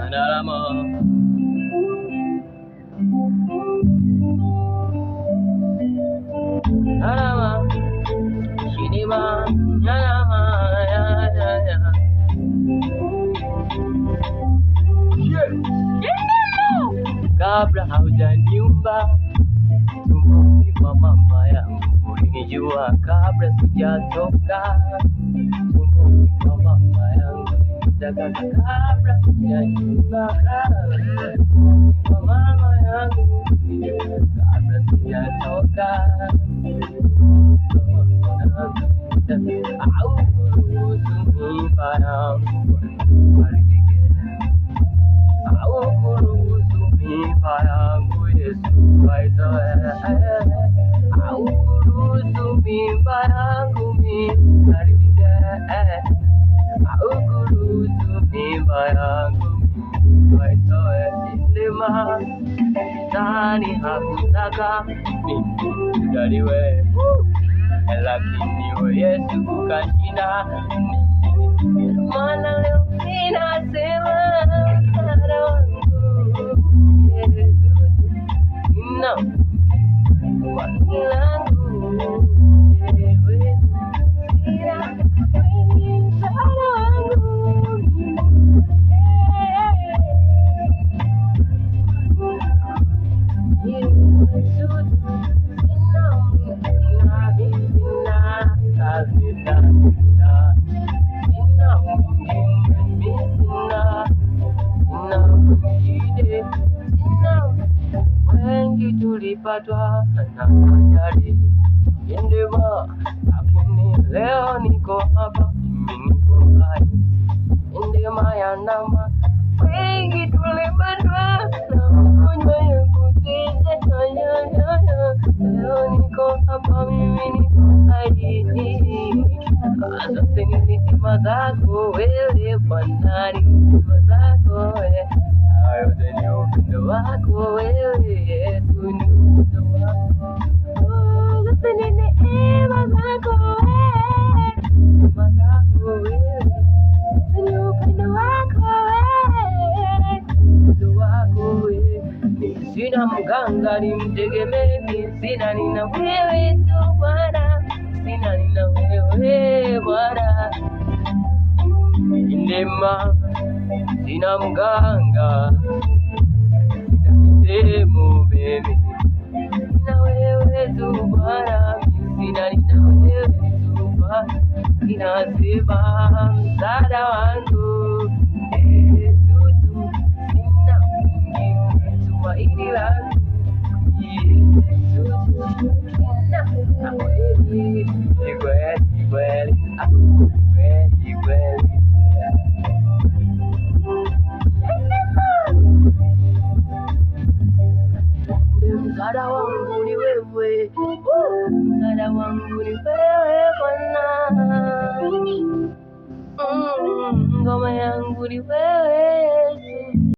Analama Alama Shinima Alama ya ya ya kabla haujaniumba tumboni kwa mama yangu ulinijua kabla sijatoka tumboni kwa mama yangu ulinitaka kabla sijaniumba tumboni kwa mama yangu ulinijua kabla sijatoka tumboni kwa mama yangu ulinitaka au kuruhusu mimba yangu kuharibike au kuruhusu mimba yangu Yesu aitoe au kuruhusu mimba yangu iharibike au kuruhusu mimba yangu aitoe Sema Shetani hakutaka mimi nizaliwe lakini we Yesu ukashinda maana leo ninasema msaada wangu Yesu tumaini langu wewe sina wewe msaada wangu wengi tulipatwa na ajali Ndema, lakini leo niko hapa, mimi niko hai Ndema ya nama, wengi tulipatwa na magonjwa ya kutisha leo niko hapa, mimi niko hai Asante ni neema zako wewe Bwana, neema zako wewe yote ni upendo wako wewe Yesu, ni upendo wako yote ni neema zako wewe, neema zako wewe, ni upendo wako wewe, upendo wako wewe. Mimi sina mganga nimtegemee, mimi sina nina wewe tu Bwana, sina nina wewe Bwana, neema sina mganga, sina mtemo mimi, sina wewe tu Bwana, sina nina wewe tu Bwana, ninasema msaada wangu Yesu tu, sina mwingine tumaini langu Yesu tu, sina kweli kweli kweli kweli kweli msaada wangu ni wewe, msaada wangu ni wewe Bwana, ngoma yangu ni wewe.